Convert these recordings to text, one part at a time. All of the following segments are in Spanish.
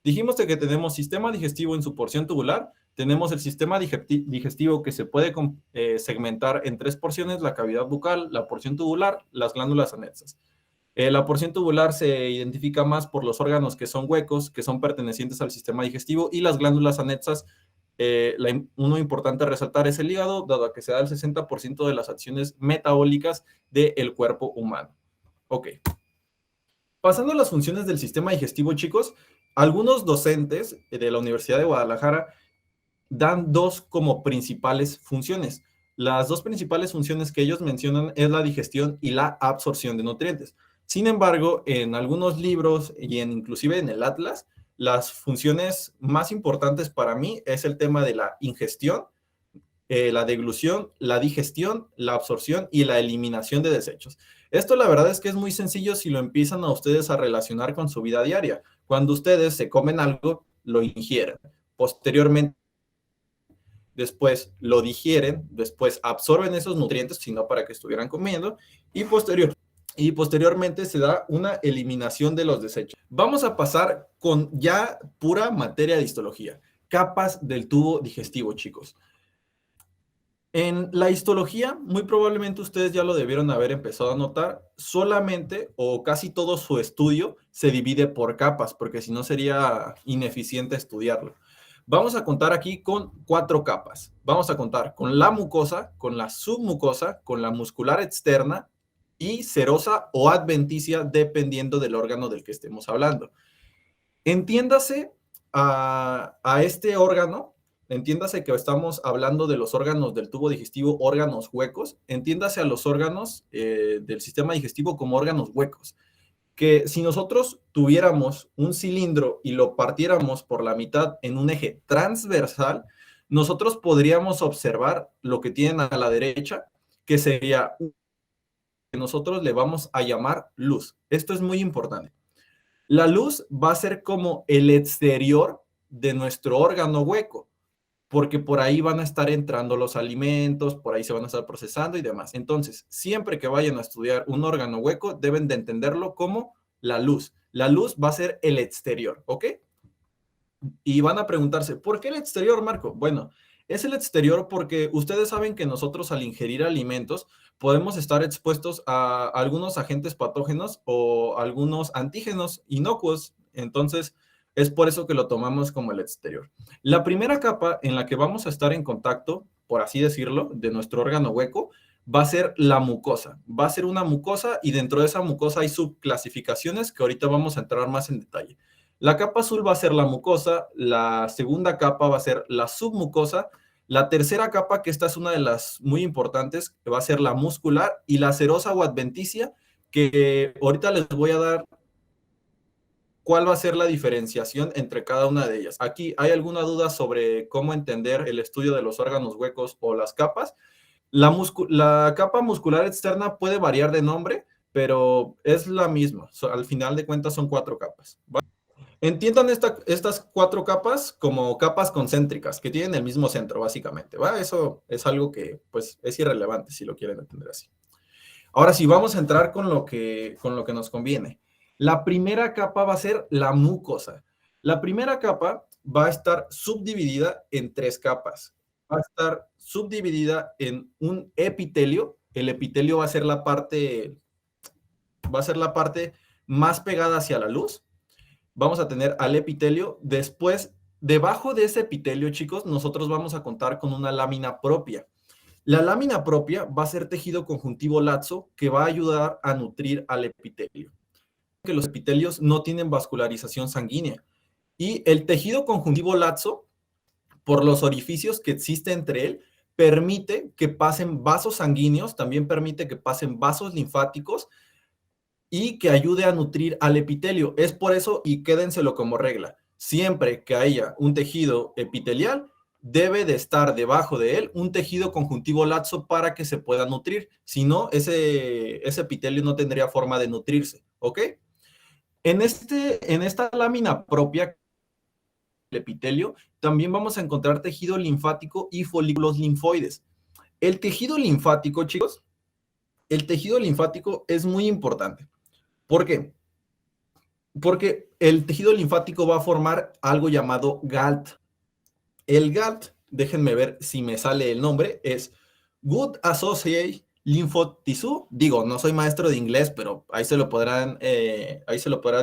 Dijimos que tenemos sistema digestivo en su porción tubular, tenemos el sistema digestivo que se puede segmentar en tres porciones: la cavidad bucal, la porción tubular, las glándulas anexas. La porción tubular se identifica más por los órganos que son huecos, que son pertenecientes al sistema digestivo, y las glándulas anexas, uno importante a resaltar es el hígado, dado que se da el 60% de las acciones metabólicas del cuerpo humano. Ok. Pasando a las funciones del sistema digestivo, chicos, algunos docentes de la Universidad de Guadalajara dan dos como principales funciones. Las dos principales funciones que ellos mencionan es la digestión y la absorción de nutrientes. Sin embargo, en algunos libros y inclusive en el Atlas, las funciones más importantes para mí es el tema de la ingestión, la deglución, la digestión, la absorción y la eliminación de desechos. Esto la verdad es que es muy sencillo si lo empiezan a ustedes a relacionar con su vida diaria. Cuando ustedes se comen algo, lo ingieren. Posteriormente, después lo digieren, después absorben esos nutrientes, sino para que estuvieran comiendo, y posteriormente se da una eliminación de los desechos. Vamos a pasar con ya pura materia de histología, capas del tubo digestivo, chicos. En la histología, muy probablemente ustedes ya lo debieron haber empezado a notar, solamente o casi todo su estudio se divide por capas, porque si no sería ineficiente estudiarlo. Vamos a contar aquí con 4 capas. Vamos a contar con la mucosa, con la submucosa, con la muscular externa y serosa o adventicia, dependiendo del órgano del que estemos hablando. Entiéndase a este órgano, entiéndase que estamos hablando de los órganos del tubo digestivo, órganos huecos, entiéndase a los órganos del sistema digestivo como órganos huecos, que si nosotros tuviéramos un cilindro y lo partiéramos por la mitad en un eje transversal, nosotros podríamos observar lo que tienen a la derecha, que sería que nosotros le vamos a llamar luz. Esto es muy importante. La luz va a ser como el exterior de nuestro órgano hueco, porque por ahí van a estar entrando los alimentos, por ahí se van a estar procesando y demás. Entonces, siempre que vayan a estudiar un órgano hueco, deben de entenderlo como la luz. La luz va a ser el exterior, ¿ok? Y van a preguntarse, ¿por qué el exterior, Marco? Bueno, es el exterior porque ustedes saben que nosotros al ingerir alimentos podemos estar expuestos a algunos agentes patógenos o algunos antígenos inocuos. Entonces, es por eso que lo tomamos como el exterior. La primera capa en la que vamos a estar en contacto, por así decirlo, de nuestro órgano hueco, va a ser la mucosa. Va a ser una mucosa y dentro de esa mucosa hay subclasificaciones que ahorita vamos a entrar más en detalle. La capa azul va a ser la mucosa, la segunda capa va a ser la submucosa, la tercera capa, que esta es una de las muy importantes, que va a ser la muscular, y la serosa o adventicia, que ahorita les voy a dar cuál va a ser la diferenciación entre cada una de ellas. Aquí, ¿hay alguna duda sobre cómo entender el estudio de los órganos huecos o las capas? La capa muscular externa puede variar de nombre, pero es la misma. Al final de cuentas son 4 capas. ¿Va? Entiendan estas 4 capas como capas concéntricas, que tienen el mismo centro, básicamente, ¿va? Eso es algo que, pues, es irrelevante si lo quieren entender así. Ahora sí, vamos a entrar con lo que nos conviene. La primera capa va a ser la mucosa. La primera capa va a estar subdividida en 3 capas. Va a estar subdividida en un epitelio. El epitelio va a ser la parte más pegada hacia la luz. Vamos a tener al epitelio. Después, debajo de ese epitelio, chicos, nosotros vamos a contar con una lámina propia. La lámina propia va a ser tejido conjuntivo laxo que va a ayudar a nutrir al epitelio. Que los epitelios no tienen vascularización sanguínea. Y el tejido conjuntivo laxo, por los orificios que existen entre él, permite que pasen vasos sanguíneos, también permite que pasen vasos linfáticos y que ayude a nutrir al epitelio. Es por eso, y quédenselo como regla, siempre que haya un tejido epitelial, debe de estar debajo de él un tejido conjuntivo laxo para que se pueda nutrir. Si no, ese epitelio no tendría forma de nutrirse, ¿ok? En esta lámina propia del epitelio, también vamos a encontrar tejido linfático y folículos linfoides. El tejido linfático, chicos, el tejido linfático es muy importante. ¿Por qué? Porque el tejido linfático va a formar algo llamado GALT. El GALT, déjenme ver si me sale el nombre, es Good Associated Lymphoid Tissue. Digo, no soy maestro de inglés, pero ahí se lo podrán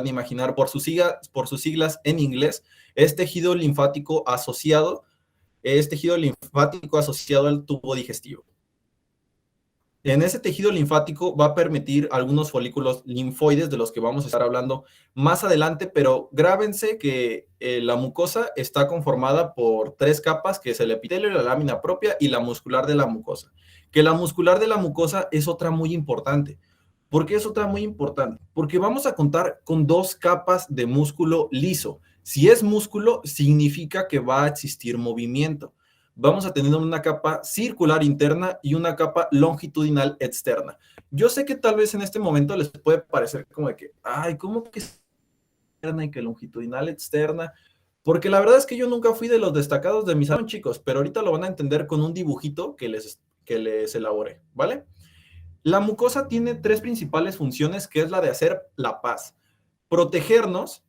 imaginar por sus siglas en inglés. Es tejido linfático asociado al tubo digestivo. En ese tejido linfático va a permitir algunos folículos linfoides de los que vamos a estar hablando más adelante, pero grábense que la mucosa está conformada por 3 capas, que es el epitelio, la lámina propia y la muscular de la mucosa. Que la muscular de la mucosa es otra muy importante. ¿Por qué es otra muy importante? Porque vamos a contar con 2 capas de músculo liso. Si es músculo, significa que va a existir movimiento. Vamos a tener una capa circular interna y una capa longitudinal externa. Yo sé que tal vez en este momento les puede parecer como de que, ay, ¿cómo que externa y que longitudinal externa? Porque la verdad es que yo nunca fui de los destacados de mis salón, chicos, pero ahorita lo van a entender con un dibujito que les elaboré, ¿vale? La mucosa tiene 3 principales funciones, que es la de hacer la paz, protegernos,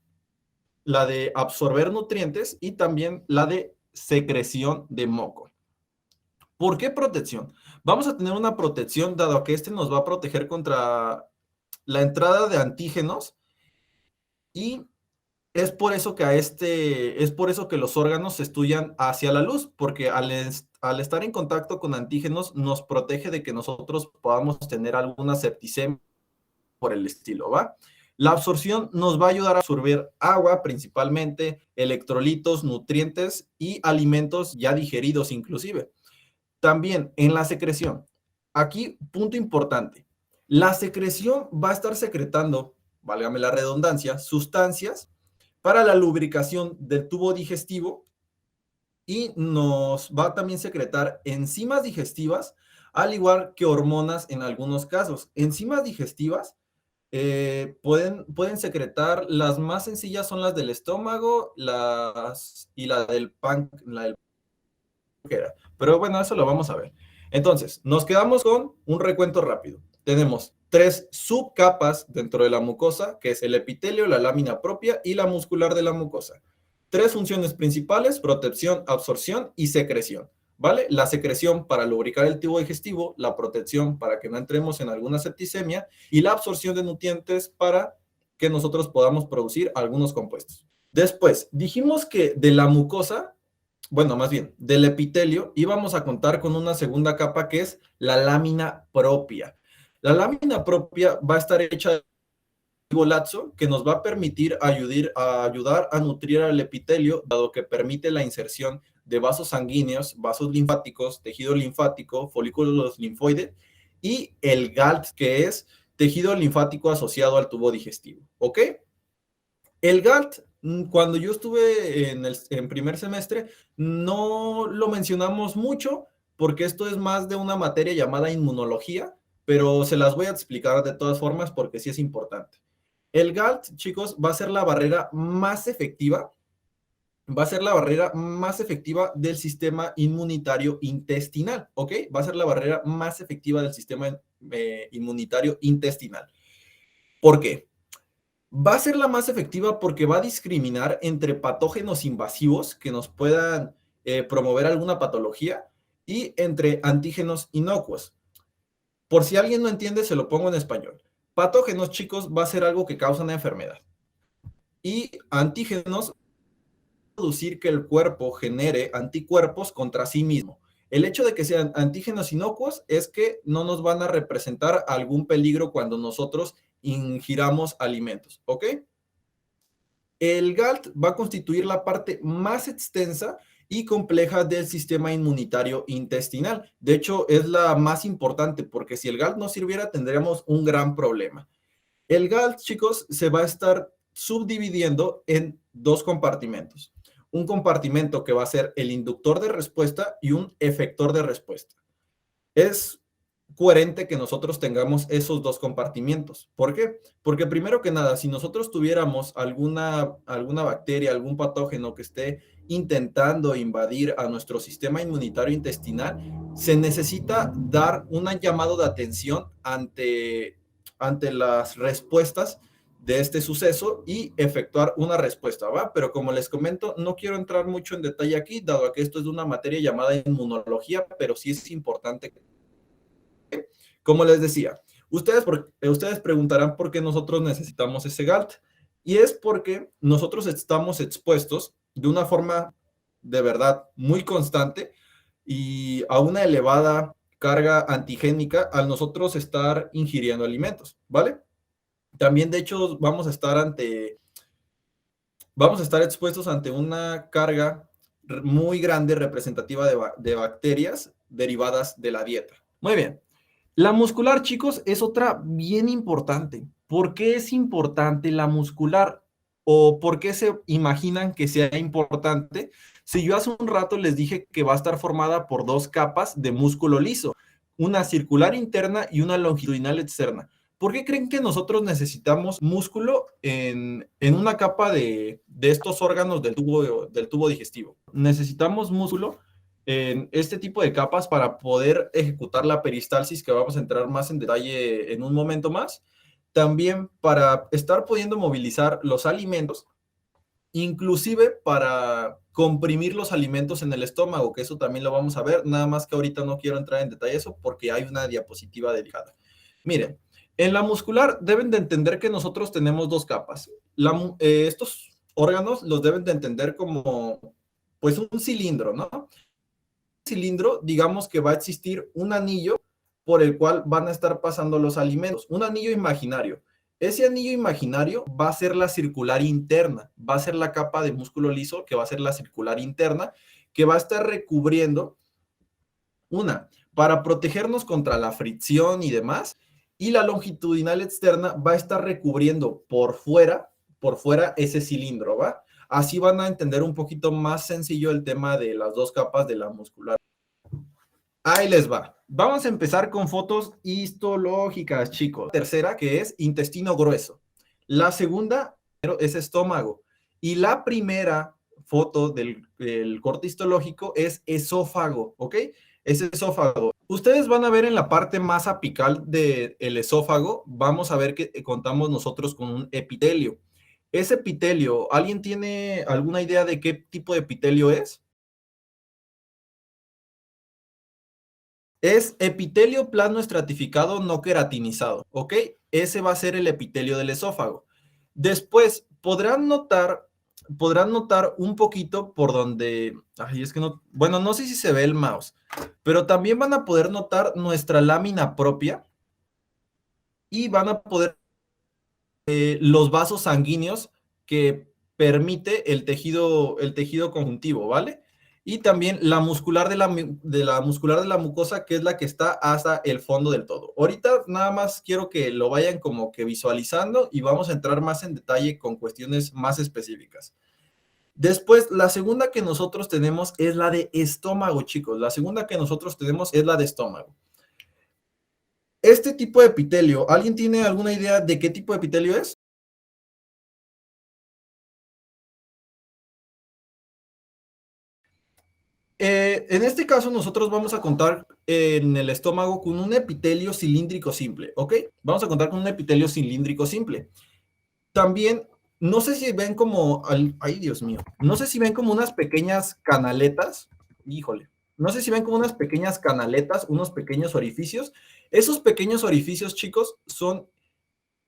la de absorber nutrientes y también la de secreción de moco. ¿Por qué protección? Vamos a tener una protección dado que este nos va a proteger contra la entrada de antígenos y es por eso que los órganos se estudian hacia la luz, porque al estar en contacto con antígenos nos protege de que nosotros podamos tener alguna septicemia por el estilo, ¿va? La absorción nos va a ayudar a absorber agua principalmente, electrolitos, nutrientes y alimentos ya digeridos inclusive. También en la secreción. Aquí, punto importante. La secreción va a estar secretando, válgame la redundancia, sustancias para la lubricación del tubo digestivo y nos va a también secretar enzimas digestivas, al igual que hormonas en algunos casos. Enzimas digestivas pueden secretar, las más sencillas son las del estómago y la del páncreas. Pero bueno, eso lo vamos a ver. Entonces, nos quedamos con un recuento rápido. Tenemos 3 subcapas dentro de la mucosa, que es el epitelio, la lámina propia y la muscular de la mucosa. 3 funciones principales: protección, absorción y secreción. ¿Vale? La secreción para lubricar el tubo digestivo, la protección para que no entremos en alguna septicemia y la absorción de nutrientes para que nosotros podamos producir algunos compuestos. Después, dijimos que de la mucosa, bueno, más bien, del epitelio, íbamos a contar con una segunda capa que es la lámina propia. La lámina propia va a estar hecha de lazo que nos va a permitir ayudar a nutrir al epitelio, dado que permite la inserción de vasos sanguíneos, vasos linfáticos, tejido linfático, folículos linfoides y el GALT, que es tejido linfático asociado al tubo digestivo. ¿Ok? El GALT, cuando yo estuve en primer semestre, no lo mencionamos mucho porque esto es más de una materia llamada inmunología, pero se las voy a explicar de todas formas porque sí es importante. El GALT, chicos, va a ser la barrera más efectiva, del sistema inmunitario intestinal, ¿ok? Va a ser la barrera más efectiva del sistema inmunitario intestinal. ¿Por qué? Va a ser la más efectiva porque va a discriminar entre patógenos invasivos que nos puedan promover alguna patología y entre antígenos inocuos. Por si alguien no entiende, se lo pongo en español. Patógenos, chicos, va a ser algo que causa una enfermedad. Y antígenos, producir que el cuerpo genere anticuerpos contra sí mismo. El hecho de que sean antígenos inocuos es que no nos van a representar algún peligro cuando nosotros ingiramos alimentos, ¿ok? El GALT va a constituir la parte más extensa y compleja del sistema inmunitario intestinal. De hecho, es la más importante porque si el GALT no sirviera, tendríamos un gran problema. El GALT, chicos, se va a estar subdividiendo en 2 compartimentos. Un compartimento que va a ser el inductor de respuesta y un efector de respuesta. Es coherente que nosotros tengamos esos 2 compartimientos. ¿Por qué? Porque primero que nada, si nosotros tuviéramos alguna bacteria, algún patógeno que esté intentando invadir a nuestro sistema inmunitario intestinal, se necesita dar un llamado de atención ante las respuestas de este suceso y efectuar una respuesta, ¿va? Pero como les comento, no quiero entrar mucho en detalle aquí, dado que esto es de una materia llamada inmunología, pero sí es importante. Como les decía, ustedes preguntarán por qué nosotros necesitamos ese GALT. Y es porque nosotros estamos expuestos de una forma de verdad muy constante y a una elevada carga antigénica al nosotros estar ingiriendo alimentos, ¿vale? También, de hecho, vamos a estar expuestos ante una carga muy grande representativa de bacterias derivadas de la dieta. Muy bien. La muscular, chicos, es otra bien importante. ¿Por qué es importante la muscular? ¿O por qué se imaginan que sea importante? Si yo hace un rato les dije que va a estar formada por dos capas de músculo liso, una circular interna y una longitudinal externa. ¿Por qué creen que nosotros necesitamos músculo en una capa de estos órganos del tubo digestivo? Necesitamos músculo en este tipo de capas para poder ejecutar la peristalsis, que vamos a entrar más en detalle en un momento más. También para estar pudiendo movilizar los alimentos, inclusive para comprimir los alimentos en el estómago, que eso también lo vamos a ver, nada más que ahorita no quiero entrar en detalle eso porque hay una diapositiva dedicada. Miren, en la muscular deben de entender que nosotros tenemos dos capas. Estos órganos los deben de entender como pues un cilindro, ¿no? Cilindro, digamos que va a existir un anillo por el cual van a estar pasando los alimentos, un anillo imaginario. Ese anillo imaginario va a ser la circular interna, va a ser la capa de músculo liso que va a ser la circular interna, que va a estar recubriendo para protegernos contra la fricción y demás, y la longitudinal externa va a estar recubriendo por fuera ese cilindro, ¿va? Así van a entender un poquito más sencillo el tema de las dos capas de la muscular. Ahí les va. Vamos a empezar con fotos histológicas, chicos. Tercera, que es intestino grueso. La segunda es estómago. Y la primera foto del corte histológico es esófago, ¿ok? Es esófago. Ustedes van a ver en la parte más apical del esófago, vamos a ver que contamos nosotros con un epitelio. Ese epitelio, ¿alguien tiene alguna idea de qué tipo de epitelio es? Es epitelio plano estratificado no queratinizado, ¿ok? Ese va a ser el epitelio del esófago. Después podrán notar un poquito por donde, ay, es que no, bueno, no sé si se ve el mouse, pero también van a poder notar nuestra lámina propia y van a poder los vasos sanguíneos que permite el tejido conjuntivo, ¿vale? Y también la muscular muscular de la mucosa, que es la que está hasta el fondo del todo. Ahorita nada más quiero que lo vayan como que visualizando y vamos a entrar más en detalle con cuestiones más específicas. Después, la segunda que nosotros tenemos es la de estómago, chicos. La segunda que nosotros tenemos es la de estómago. Este tipo de epitelio, ¿alguien tiene alguna idea de qué tipo de epitelio es? En este caso, nosotros vamos a contar en el estómago con un epitelio cilíndrico simple, ¿ok? Vamos a contar con un epitelio cilíndrico simple. También, no sé si ven como, ay Dios mío, no sé si ven como unas pequeñas canaletas, híjole, no sé si ven como unas pequeñas canaletas, unos pequeños orificios. Esos pequeños orificios, chicos, son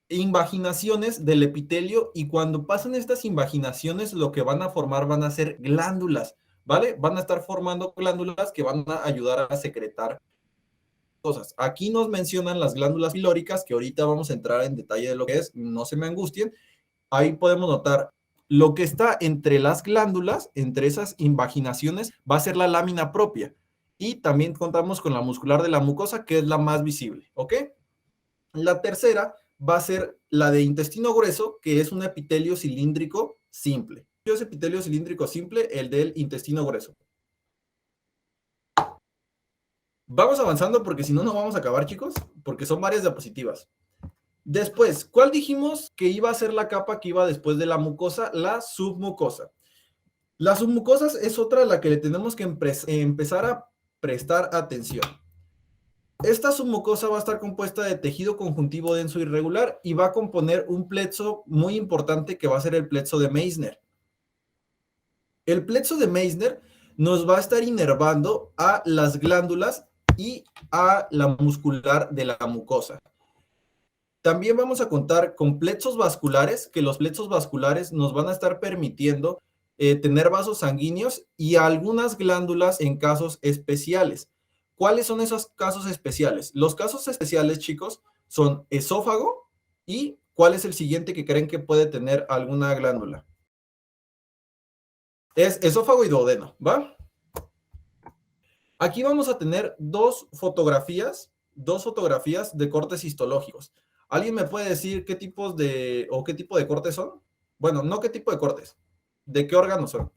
invaginaciones del epitelio y cuando pasan estas invaginaciones lo que van a formar van a ser glándulas, ¿vale? Van a estar formando glándulas que van a ayudar a secretar cosas. Aquí nos mencionan las glándulas pilóricas, que ahorita vamos a entrar en detalle de lo que es, no se me angustien. Ahí podemos notar lo que está entre las glándulas, entre esas invaginaciones, va a ser la lámina propia. Y también contamos con la muscular de la mucosa, que es la más visible, ¿ok? La tercera va a ser la de intestino grueso, que es un epitelio cilíndrico simple. Es epitelio cilíndrico simple, el del intestino grueso. Vamos avanzando porque si no, no vamos a acabar, chicos, porque son varias diapositivas. Después, ¿cuál dijimos que iba a ser la capa que iba después de la mucosa? La submucosa. La submucosa es otra a la que le tenemos que empezar a prestar atención. Esta submucosa va a estar compuesta de tejido conjuntivo denso irregular y va a componer un plexo muy importante que va a ser el plexo de Meissner. El plexo de Meissner nos va a estar inervando a las glándulas y a la muscular de la mucosa. También vamos a contar con plexos vasculares, que los plexos vasculares nos van a estar permitiendo tener vasos sanguíneos y algunas glándulas en casos especiales. ¿Cuáles son esos casos especiales? Los casos especiales, chicos, son esófago y ¿cuál es el siguiente que creen que puede tener alguna glándula? Es esófago y duodeno, ¿va? Aquí vamos a tener dos fotografías de cortes histológicos. ¿Alguien me puede decir qué tipos de, o qué tipo de cortes son? Bueno, no qué tipo de cortes, ¿de qué órganos son?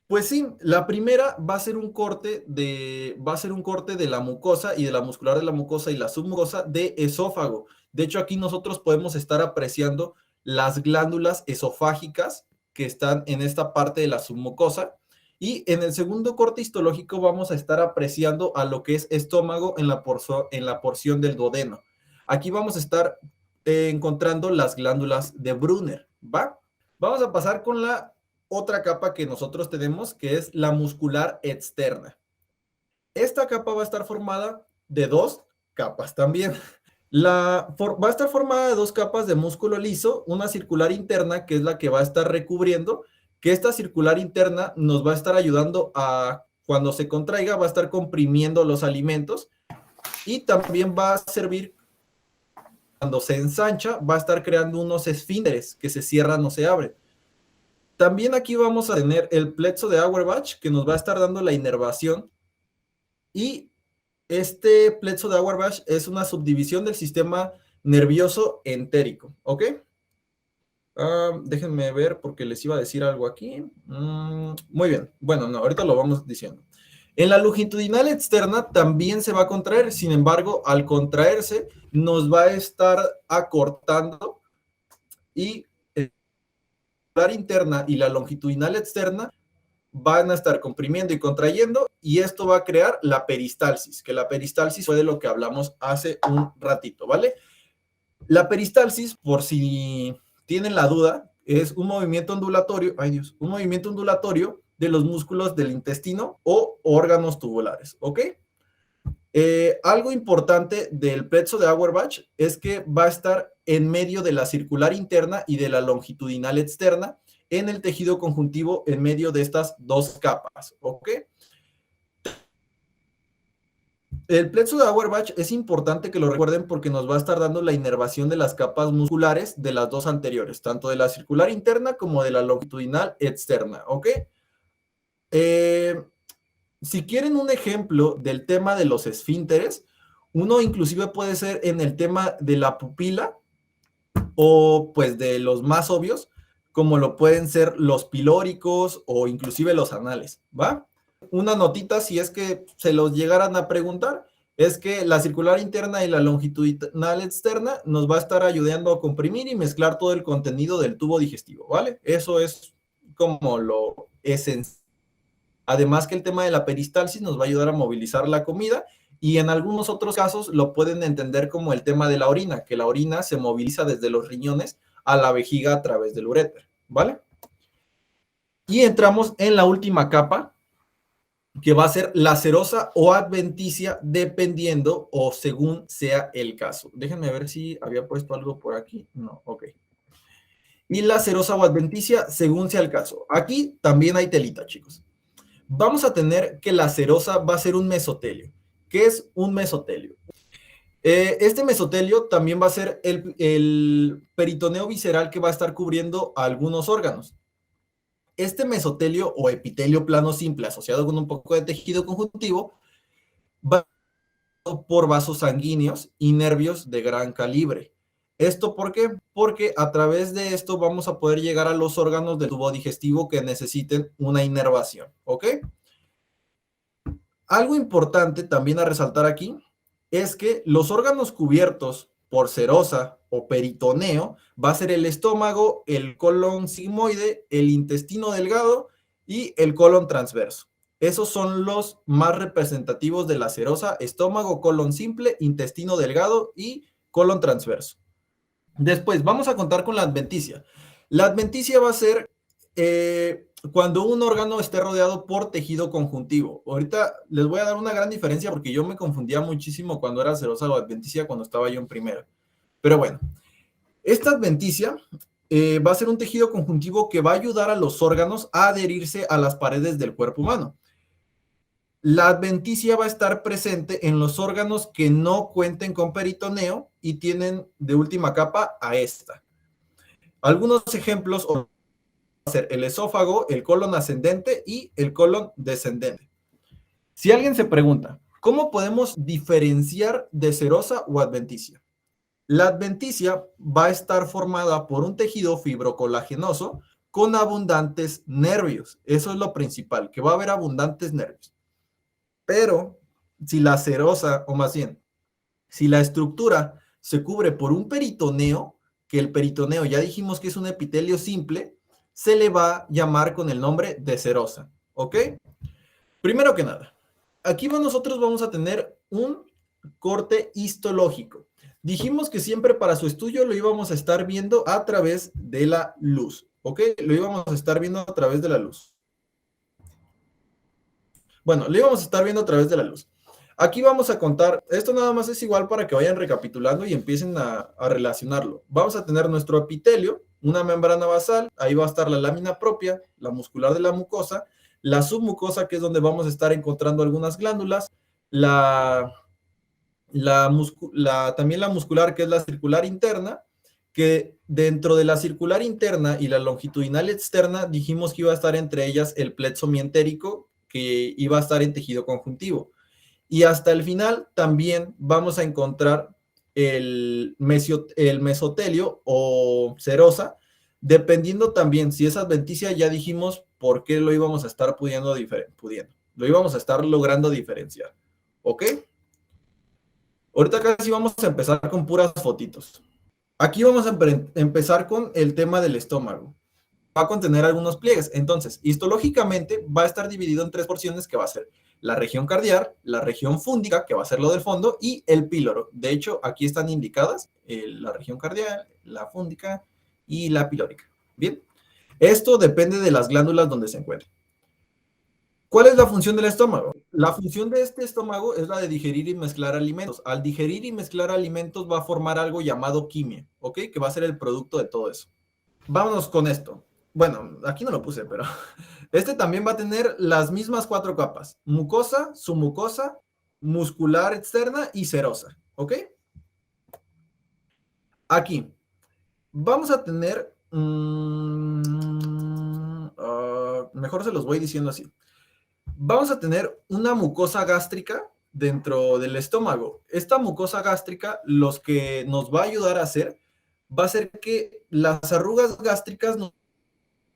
Pues sí, la primera va a ser un corte de la mucosa y de la muscular de la mucosa y la submucosa de esófago. De hecho, aquí nosotros podemos estar apreciando las glándulas esofágicas que están en esta parte de la submucosa. Y en el segundo corte histológico vamos a estar apreciando a lo que es estómago en la porción del duodeno. Aquí vamos a estar encontrando las glándulas de Brunner, ¿va? Vamos a pasar con la otra capa que nosotros tenemos, que es la muscular externa. Esta capa va a estar formada de dos capas también. Va a estar formada de dos capas de músculo liso, una circular interna, que es la que va a estar recubriendo, que esta circular interna nos va a estar ayudando a, cuando se contraiga, va a estar comprimiendo los alimentos y también va a servir, cuando se ensancha, va a estar creando unos esfínteres que se cierran o se abren. También aquí vamos a tener el plexo de Auerbach, que nos va a estar dando la inervación. Y este plexo de Auerbach es una subdivisión del sistema nervioso entérico, ¿ok? Déjenme ver porque les iba a decir algo aquí. Muy bien, bueno, no, ahorita lo vamos diciendo. En la longitudinal externa también se va a contraer, sin embargo, al contraerse nos va a estar acortando y la interna y la longitudinal externa van a estar comprimiendo y contrayendo y esto va a crear la peristalsis, que la peristalsis fue de lo que hablamos hace un ratito, ¿vale? La peristalsis, por si tienen la duda, es un movimiento ondulatorio, ay Dios, un movimiento ondulatorio de los músculos del intestino o órganos tubulares, ¿ok? Algo importante del plexo de Auerbach es que va a estar en medio de la circular interna y de la longitudinal externa en el tejido conjuntivo en medio de estas dos capas, ¿ok? El plexo de Auerbach es importante que lo recuerden porque nos va a estar dando la inervación de las capas musculares de las dos anteriores, tanto de la circular interna como de la longitudinal externa, ¿ok? Si quieren un ejemplo del tema de los esfínteres, uno inclusive puede ser en el tema de la pupila o pues de los más obvios, como lo pueden ser los pilóricos o inclusive los anales, ¿va? Una notita si es que se los llegaran a preguntar, es que la circular interna y la longitudinal externa nos va a estar ayudando a comprimir y mezclar todo el contenido del tubo digestivo, ¿vale? Eso es como lo esencial. Además que el tema de la peristalsis nos va a ayudar a movilizar la comida y en algunos otros casos lo pueden entender como el tema de la orina, que la orina se moviliza desde los riñones a la vejiga a través del uréter, ¿vale? Y entramos en la última capa, que va a ser la serosa o adventicia, dependiendo o según sea el caso. Déjenme ver si había puesto algo por aquí. No, ok. Y la serosa o adventicia, según sea el caso. Aquí también hay telita, chicos. Vamos a tener que la serosa va a ser un mesotelio. ¿Qué es un mesotelio? Este mesotelio también va a ser el peritoneo visceral que va a estar cubriendo algunos órganos. Este mesotelio o epitelio plano simple asociado con un poco de tejido conjuntivo va por vasos sanguíneos y nervios de gran calibre. ¿Esto por qué? Porque a través de esto vamos a poder llegar a los órganos del tubo digestivo que necesiten una inervación, ¿ok? Algo importante también a resaltar aquí es que los órganos cubiertos por serosa o peritoneo va a ser el estómago, el colon sigmoide, el intestino delgado y el colon transverso. Esos son los más representativos de la serosa: estómago, colon simple, intestino delgado y colon transverso. Después, vamos a contar con la adventicia. La adventicia va a ser cuando un órgano esté rodeado por tejido conjuntivo. Ahorita les voy a dar una gran diferencia porque yo me confundía muchísimo cuando era serosa o adventicia cuando estaba yo en primero. Pero bueno, esta adventicia va a ser un tejido conjuntivo que va a ayudar a los órganos a adherirse a las paredes del cuerpo humano. La adventicia va a estar presente en los órganos que no cuenten con peritoneo y tienen de última capa a esta. Algunos ejemplos van a ser el esófago, el colon ascendente y el colon descendente. Si alguien se pregunta, ¿cómo podemos diferenciar de serosa o adventicia? La adventicia va a estar formada por un tejido fibrocolagenoso con abundantes nervios. Eso es lo principal, que va a haber abundantes nervios. Pero si la serosa, o más bien, si la estructura se cubre por un peritoneo, que el peritoneo ya dijimos que es un epitelio simple, se le va a llamar con el nombre de serosa, ¿ok? Primero que nada, aquí nosotros vamos a tener un corte histológico. Dijimos que siempre para su estudio lo íbamos a estar viendo a través de la luz, ¿ok? Lo íbamos a estar viendo a través de la luz. Bueno, lo íbamos a estar viendo a través de la luz. Aquí vamos a contar, esto nada más es igual para que vayan recapitulando y empiecen a relacionarlo. Vamos a tener nuestro epitelio, una membrana basal, ahí va a estar la lámina propia, la muscular de la mucosa, la submucosa, que es donde vamos a estar encontrando algunas glándulas, también la muscular, que es la circular interna, que dentro de la circular interna y la longitudinal externa dijimos que iba a estar entre ellas el plexo mientérico, que iba a estar en tejido conjuntivo. Y hasta el final también vamos a encontrar el mesotelio o serosa, dependiendo también si es adventicia. Ya dijimos por qué lo íbamos a estar pudiendo. Lo íbamos a estar logrando diferenciar. ¿Ok? Ahorita casi vamos a empezar con puras fotitos. Aquí vamos a empezar con el tema del estómago. Va a contener algunos pliegues. Entonces, histológicamente va a estar dividido en tres porciones, que va a ser la región cardial, la región fúndica, que va a ser lo del fondo, y el píloro. De hecho, aquí están indicadas la región cardial, la fúndica y la pilórica. Bien, esto depende de las glándulas donde se encuentren. ¿Cuál es la función del estómago? La función de este estómago es la de digerir y mezclar alimentos. Al digerir y mezclar alimentos va a formar algo llamado quimia, ¿ok? Que va a ser el producto de todo eso. Vámonos con esto. Bueno, aquí no lo puse, pero este también va a tener las mismas 4 capas: mucosa, submucosa, muscular externa y serosa, ¿ok? Aquí vamos a tener, mejor se los voy diciendo así. Vamos a tener una mucosa gástrica dentro del estómago. Esta mucosa gástrica, los que nos va a ayudar a hacer, va a ser que las arrugas gástricas no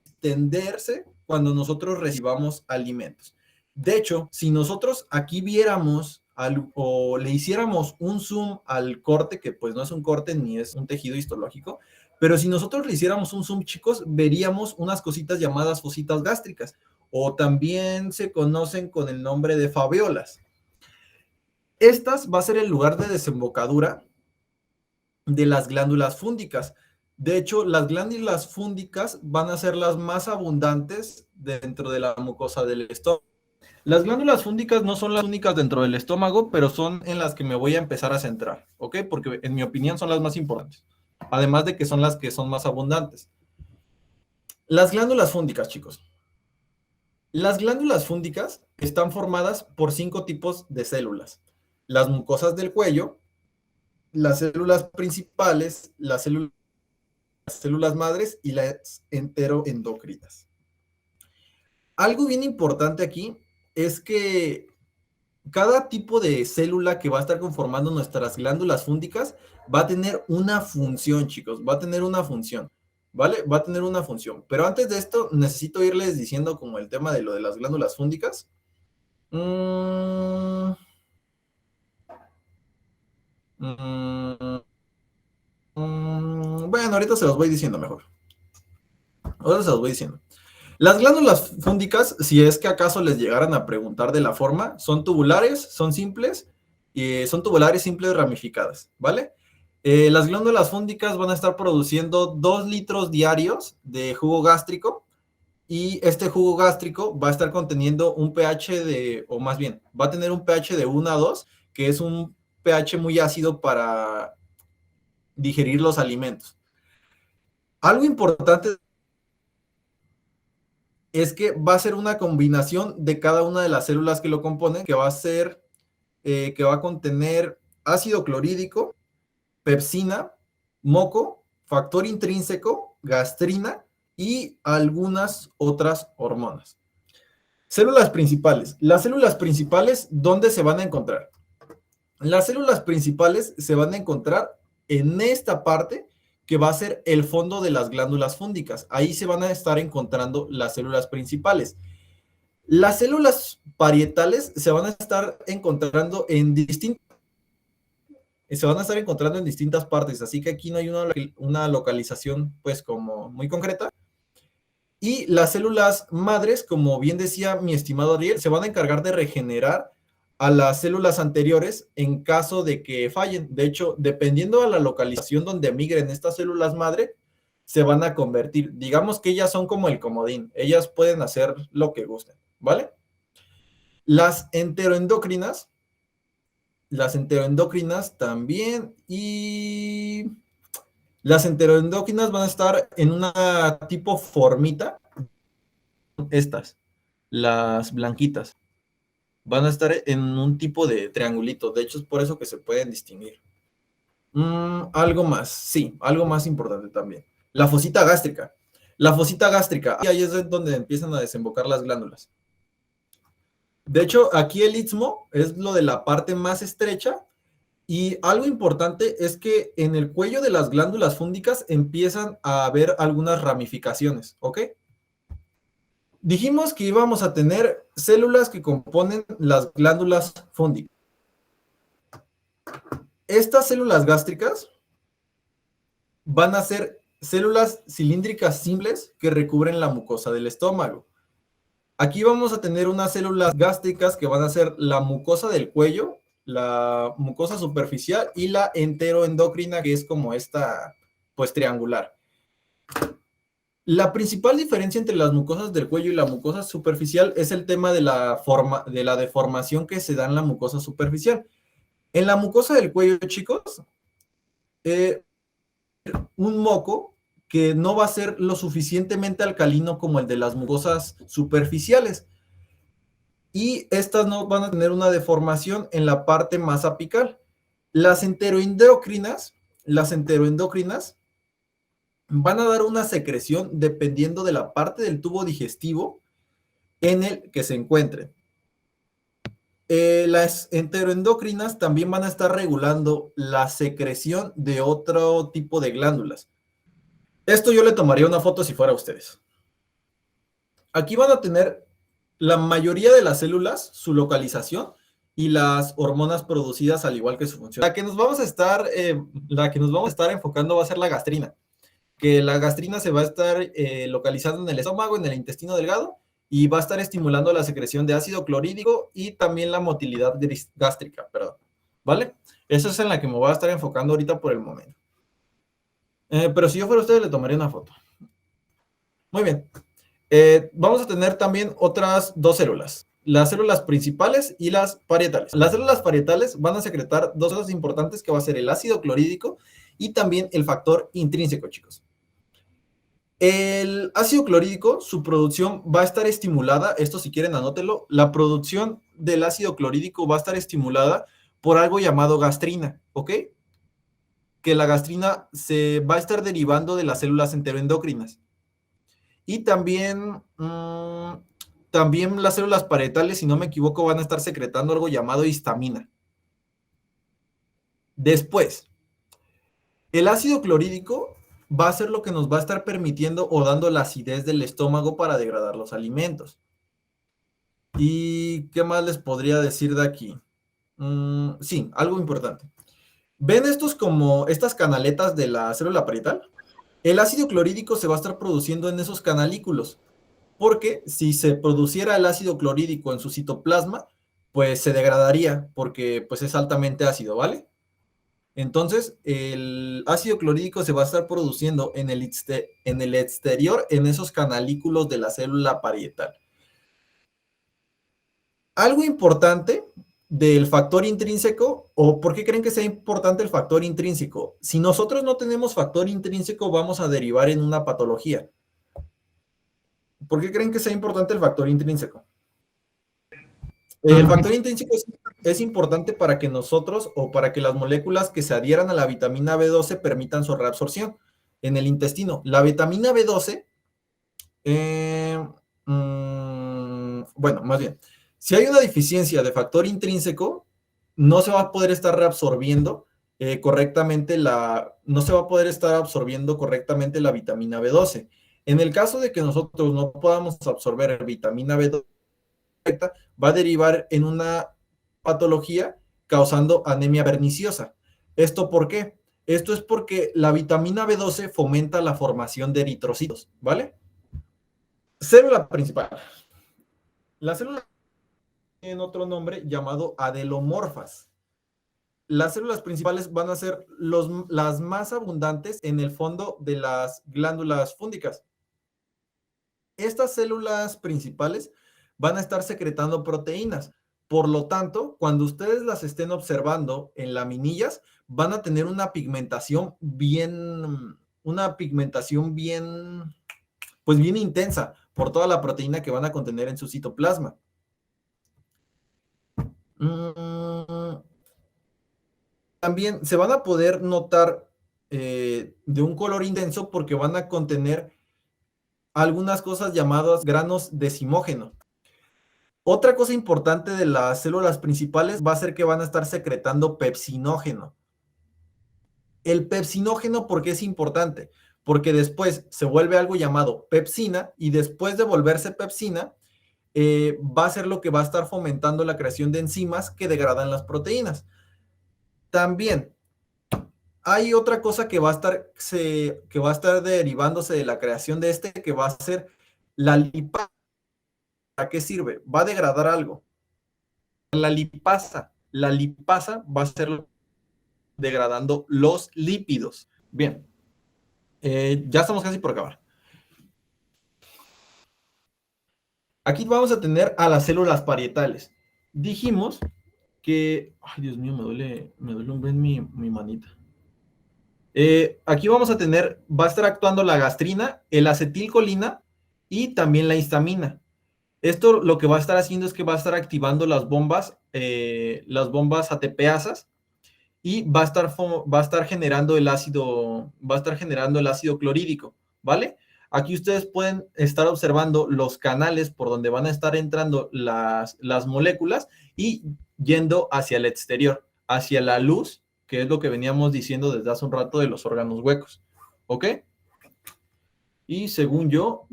extenderse cuando nosotros recibamos alimentos. De hecho, si nosotros aquí viéramos o le hiciéramos un zoom al corte, que pues no es un corte ni es un tejido histológico, pero si nosotros le hiciéramos un zoom, chicos, veríamos unas cositas llamadas fositas gástricas, o también se conocen con el nombre de faveolas. Estas va a ser el lugar de desembocadura de las glándulas fúndicas. De hecho, las glándulas fúndicas van a ser las más abundantes dentro de la mucosa del estómago. Las glándulas fúndicas no son las únicas dentro del estómago, pero son en las que me voy a empezar a centrar, ¿ok? Porque en mi opinión son las más importantes. Además de que son las que son más abundantes. Las glándulas fúndicas, chicos. Las glándulas fúndicas están formadas por 5 tipos de células: las mucosas del cuello, las células principales, las células madres y las enteroendocrinas. Algo bien importante aquí es que cada tipo de célula que va a estar conformando nuestras glándulas fúndicas va a tener una función, chicos, va a tener una función, ¿vale? Va a tener una función. Pero antes de esto, necesito irles diciendo como el tema de lo de las glándulas fúndicas. Bueno, ahorita se los voy diciendo mejor. Ahora se los voy diciendo. Las glándulas fúndicas, si es que acaso les llegaran a preguntar de la forma, son tubulares, son simples, y son tubulares simples ramificadas, ¿vale? Las glándulas fúndicas van a estar produciendo 2 litros diarios de jugo gástrico, y este jugo gástrico va a estar conteniendo un pH de, o más bien, va a tener un pH de 1 a 2, que es un pH muy ácido para digerir los alimentos. Algo importante es que va a ser una combinación de cada una de las células que lo componen, que va a ser, que va a contener ácido clorhídrico, pepsina, moco, factor intrínseco, gastrina y algunas otras hormonas. Células principales. Las células principales, ¿dónde se van a encontrar? Las células principales se van a encontrar en esta parte que va a ser el fondo de las glándulas fúndicas. Ahí se van a estar encontrando las células principales. Las células parietales se van a estar encontrando en distintas partes, así que aquí no hay una localización pues como muy concreta. Y las células madres, como bien decía mi estimado Ariel, se van a encargar de regenerar a las células anteriores en caso de que fallen. De hecho, dependiendo de la localización donde migren estas células madre, se van a convertir. Digamos que ellas son como el comodín. Ellas pueden hacer lo que gusten, ¿vale? Las enteroendocrinas también, y las enteroendocrinas van a estar en una tipo formita. Estas, las blanquitas, van a estar en un tipo de triangulito. De hecho, es por eso que se pueden distinguir. Algo más, sí, algo más importante también. La fosita gástrica. La fosita gástrica, ahí es donde empiezan a desembocar las glándulas. De hecho, aquí el istmo es lo de la parte más estrecha, y algo importante es que en el cuello de las glándulas fúndicas empiezan a haber algunas ramificaciones, ¿ok? Dijimos que íbamos a tener células que componen las glándulas fúndicas. Estas células gástricas van a ser células cilíndricas simples que recubren la mucosa del estómago. Aquí vamos a tener unas células gástricas que van a ser la mucosa del cuello, la mucosa superficial y la enteroendocrina, que es como esta, pues triangular. La principal diferencia entre las mucosas del cuello y la mucosa superficial es el tema de la deformación que se da en la mucosa superficial. En la mucosa del cuello, chicos, un moco que no va a ser lo suficientemente alcalino como el de las mucosas superficiales. Y estas no van a tener una deformación en la parte más apical. Las enteroendocrinas van a dar una secreción dependiendo de la parte del tubo digestivo en el que se encuentren. Las enteroendocrinas también van a estar regulando la secreción de otro tipo de glándulas. Esto yo le tomaría una foto si fuera a ustedes. Aquí van a tener la mayoría de las células, su localización y las hormonas producidas al igual que su función. La que nos vamos a estar enfocando va a ser la gastrina, que la gastrina se va a estar localizando en el estómago, en el intestino delgado, y va a estar estimulando la secreción de ácido clorhídrico y también la motilidad gástrica, perdón, ¿vale? Esa es en la que me voy a estar enfocando ahorita por el momento. Pero si yo fuera usted, le tomaría una foto. Muy bien. Vamos a tener también otras dos células, las células principales y las parietales. Las células parietales van a secretar dos cosas importantes, que va a ser el ácido clorhídrico y también el factor intrínseco, chicos. El ácido clorhídrico, su producción va a estar estimulada, esto si quieren anótelo, la producción del ácido clorhídrico va a estar estimulada por algo llamado gastrina, ¿ok? Que la gastrina se va a estar derivando de las células enteroendocrinas. Y también, también las células parietales, si no me equivoco, van a estar secretando algo llamado histamina. Después, el ácido clorhídrico va a ser lo que nos va a estar permitiendo o dando la acidez del estómago para degradar los alimentos. ¿Y qué más les podría decir de aquí? Sí, algo importante. ¿Ven estos como estas canaletas de la célula parietal? El ácido clorhídrico se va a estar produciendo en esos canalículos. porque si se produciera el ácido clorhídrico en su citoplasma, pues se degradaría porque pues es altamente ácido, ¿vale? Entonces, el ácido clorhídrico se va a estar produciendo en el exterior, en esos canalículos de la célula parietal. Algo importante del factor intrínseco, o por qué creen que sea importante el factor intrínseco. Si nosotros no tenemos factor intrínseco, vamos a derivar en una patología. ¿Por qué creen que sea importante el factor intrínseco? El factor intrínseco es importante para que nosotros o para que las moléculas que se adhieran a la vitamina B12 permitan su reabsorción en el intestino. La vitamina B12, bueno, más bien, si hay una deficiencia de factor intrínseco, no se va a poder estar reabsorbiendo correctamente no se va a poder estar absorbiendo correctamente la vitamina B12. En el caso de que nosotros no podamos absorber vitamina B12, va a derivar en una patología causando anemia perniciosa. ¿Esto por qué? Esto es porque la vitamina B12 fomenta la formación de eritrocitos, ¿vale? Célula principal. Las células tienen otro nombre llamado adelomorfas. Las células principales van a ser las más abundantes en el fondo de las glándulas fúngicas. Estas células principales van a estar secretando proteínas. Por lo tanto, cuando ustedes las estén observando en laminillas, van a tener una pigmentación bien, pues bien intensa por toda la proteína que van a contener en su citoplasma. También se van a poder notar de un color intenso porque van a contener algunas cosas llamadas granos decimógeno. Otra cosa importante de las células principales va a ser que van a estar secretando pepsinógeno. El pepsinógeno, ¿por qué es importante? Porque después se vuelve algo llamado pepsina y después de volverse pepsina, va a ser lo que va a estar fomentando la creación de enzimas que degradan las proteínas. También hay otra cosa que va a estar derivándose de la creación de que va a ser la lipasa. ¿Para qué sirve? Va a degradar algo. La lipasa va a ser degradando los lípidos. Bien, ya estamos casi por acabar. Aquí vamos a tener a las células parietales. Dijimos que, ay Dios mío, me duele un buen mi manita. Aquí vamos a tener, va a estar actuando la gastrina, el acetilcolina y también la histamina. Esto lo que va a estar haciendo es que va a estar activando las bombas ATPasas y va a estar generando el ácido clorhídrico, ¿vale? Aquí ustedes pueden estar observando los canales por donde van a estar entrando las moléculas y yendo hacia el exterior, hacia la luz, que es lo que veníamos diciendo desde hace un rato de los órganos huecos, ¿ok? Y según yo,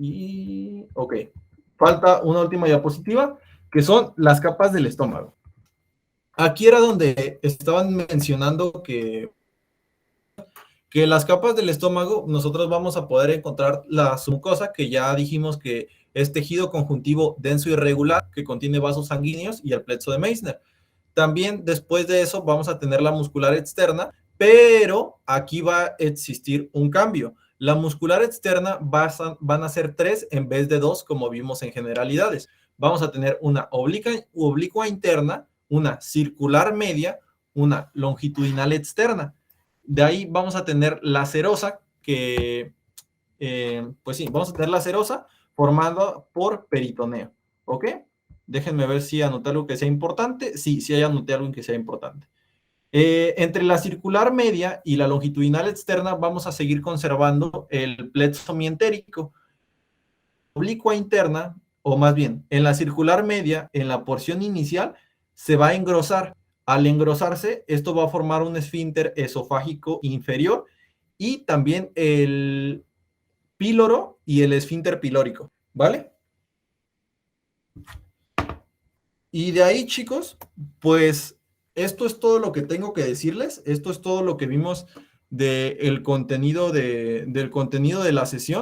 ok, falta una última diapositiva, que son las capas del estómago. Aquí era donde estaban mencionando que las capas del estómago, nosotros vamos a poder encontrar la submucosa, que ya dijimos que es tejido conjuntivo denso y irregular, que contiene vasos sanguíneos y el plexo de Meissner. También después de eso vamos a tener la muscular externa, pero aquí va a existir un cambio. La muscular externa van a ser 3 en vez de 2, como vimos en generalidades. Vamos a tener una oblicua interna, una circular media, una longitudinal externa. De ahí vamos a tener la serosa, que, pues sí, vamos a tener la serosa formada por peritoneo, ¿ok? Déjenme ver si anoté algo que sea importante. Sí, sí anoté algo que sea importante. Entre la circular media y la longitudinal externa vamos a seguir conservando el plexo mientérico. Oblicua interna, o más bien, en la circular media, en la porción inicial, se va a engrosar. Al engrosarse, esto va a formar un esfínter esofágico inferior y también el píloro y el esfínter pilórico, ¿vale? Y de ahí, chicos, pues esto es todo lo que tengo que decirles. Esto es todo lo que vimos del contenido de la sesión.